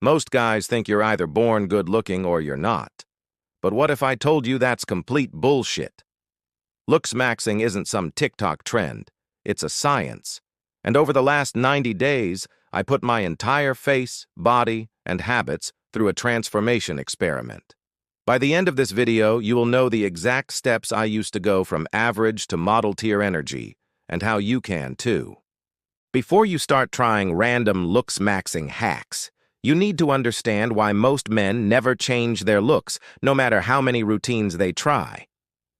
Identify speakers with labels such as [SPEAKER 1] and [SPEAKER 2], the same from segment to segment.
[SPEAKER 1] Most guys think you're either born good-looking or you're not. But what if I told you that's complete bullshit? Looksmaxxing isn't some TikTok trend. It's a science. And over the last 90 days, I put my entire face, body, and habits through a transformation experiment. By the end of this video, you will know the exact steps I used to go from average to model-tier energy, and how you can too. Before you start trying random looksmaxxing hacks, you need to understand why most men never change their looks, no matter how many routines they try.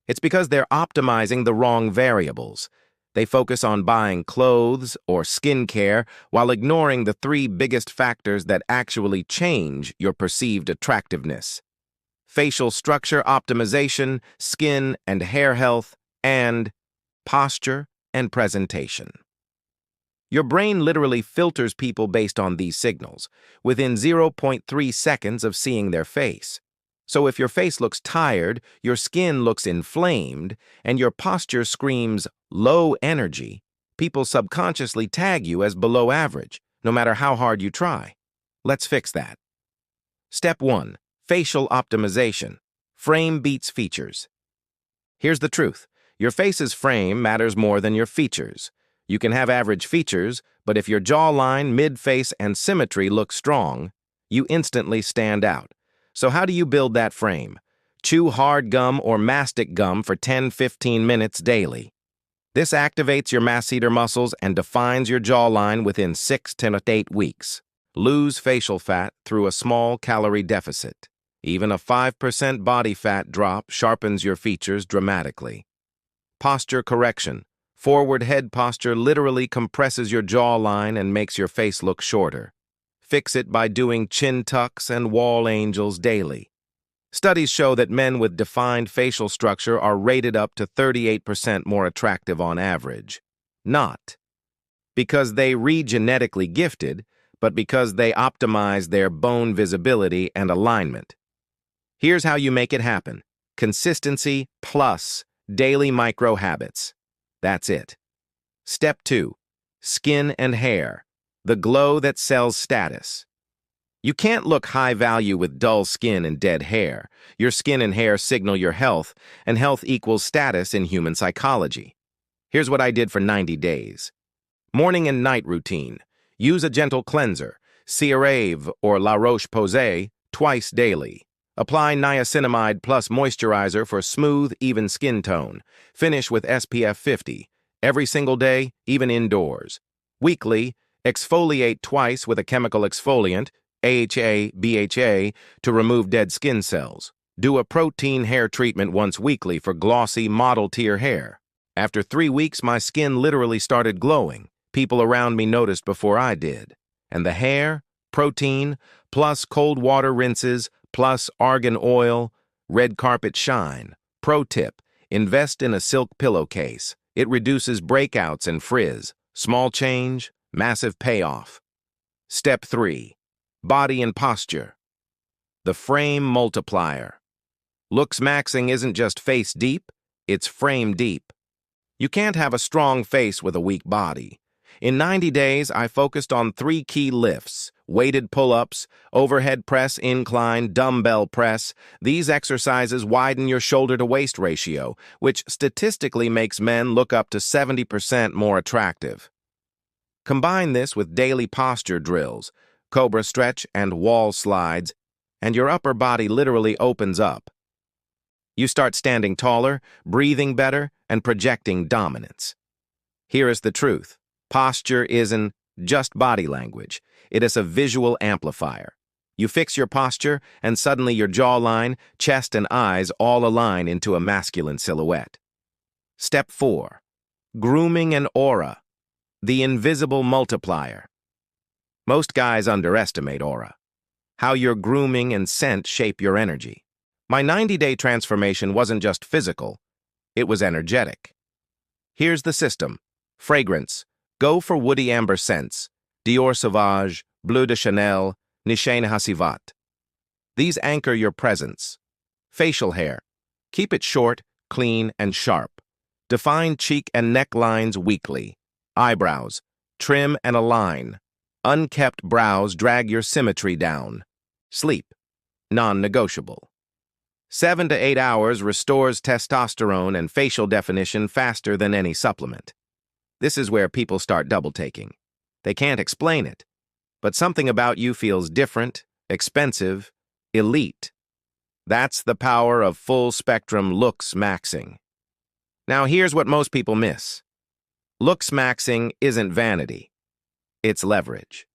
[SPEAKER 1] It's because they're optimizing the wrong variables. They focus on buying clothes or skincare while ignoring the three biggest factors that actually change your perceived attractiveness: facial structure optimization, skin and hair health, and posture and presentation. Your brain literally filters people based on these signals, within 0.3 seconds of seeing their face. So if your face looks tired, your skin looks inflamed, and your posture screams low energy, people subconsciously tag you as below average, no matter how hard you try. Let's fix that. Step 1. Facial optimization. Frame beats features. Here's the truth. Your face's frame matters more than your features. You can have average features, but if your jawline, mid-face, and symmetry look strong, you instantly stand out. So how do you build that frame? Chew hard gum or mastic gum for 10-15 minutes daily. This activates your masseter muscles and defines your jawline within 6 to 8 weeks. Lose facial fat through a small calorie deficit. Even a 5% body fat drop sharpens your features dramatically. Posture correction. Forward head posture literally compresses your jawline and makes your face look shorter. Fix it by doing chin tucks and wall angels daily. Studies show that men with defined facial structure are rated up to 38% more attractive on average. Not because they re-genetically gifted, but because they optimize their bone visibility and alignment. Here's how you make it happen. Consistency plus daily micro habits. That's it. Step 2. Skin and hair. The glow that sells status. You can't look high value with dull skin and dead hair. Your skin and hair signal your health, and health equals status in human psychology. Here's what I did for 90 days. Morning and night routine. Use a gentle cleanser, CeraVe or La Roche-Posay, twice daily. Apply niacinamide plus moisturizer for smooth, even skin tone. Finish with SPF 50. Every single day, even indoors. Weekly, exfoliate twice with a chemical exfoliant, AHA, BHA, to remove dead skin cells. Do a protein hair treatment once weekly for glossy, model-tier hair. After 3 weeks, my skin literally started glowing. People around me noticed before I did. And the hair, protein, plus cold water rinses, plus argan oil, red carpet shine. Pro tip, invest in a silk pillowcase. It reduces breakouts and frizz. Small change, massive payoff. Step 3. Body and posture. The frame multiplier. Looksmaxxing isn't just face deep, it's frame deep. You can't have a strong face with a weak body. In 90 days, I focused on 3 key lifts: weighted pull-ups, overhead press incline, dumbbell press. These exercises widen your shoulder-to-waist ratio, which statistically makes men look up to 70% more attractive. Combine this with daily posture drills, cobra stretch and wall slides, and your upper body literally opens up. You start standing taller, breathing better, and projecting dominance. Here is the truth. Posture isn't just body language. It is a visual amplifier. You fix your posture, and suddenly your jawline, chest, and eyes all align into a masculine silhouette. Step 4. Grooming and aura. The invisible multiplier. Most guys underestimate aura. How your grooming and scent shape your energy. My 90-day transformation wasn't just physical, it was energetic. Here's the system. Fragrance. Go for woody amber scents. Dior Sauvage, Bleu de Chanel, Nishane Hasivat. These anchor your presence. Facial hair. Keep it short, clean, and sharp. Define cheek and neck lines weekly. Eyebrows. Trim and align. Unkept brows drag your symmetry down. Sleep, non-negotiable. 7 to 8 hours restores testosterone and facial definition faster than any supplement. This is where people start double-taking. They can't explain it, but something about you feels different, expensive, elite. That's the power of full-spectrum looks-maxing. Now here's what most people miss. Looks-maxing isn't vanity. It's leverage.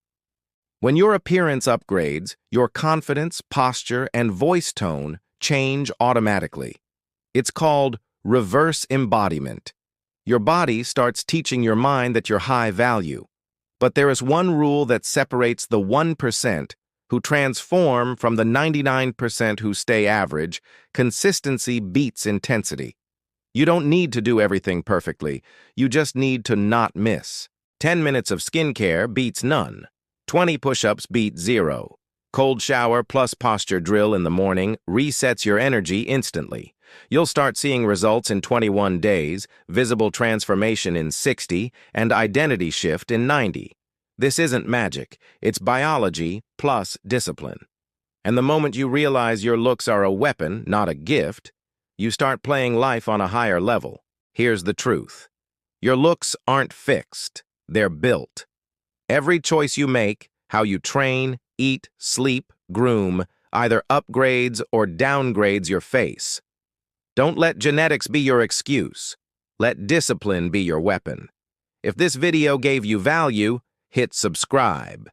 [SPEAKER 1] When your appearance upgrades, your confidence, posture, and voice tone change automatically. It's called reverse embodiment. Your body starts teaching your mind that you're high value. But there is one rule that separates the 1% who transform from the 99% who stay average. Consistency beats intensity. You don't need to do everything perfectly. You just need to not miss. 10 minutes of skincare beats none. 20 push-ups beat 0. Cold shower plus posture drill in the morning resets your energy instantly. You'll start seeing results in 21 days, visible transformation in 60, and identity shift in 90. This isn't magic. It's biology plus discipline. And the moment you realize your looks are a weapon, not a gift, you start playing life on a higher level. Here's the truth. Your looks aren't fixed. They're built. Every choice you make, how you train, eat, sleep, groom, either upgrades or downgrades your face. Don't let genetics be your excuse. Let discipline be your weapon. If this video gave you value, hit subscribe.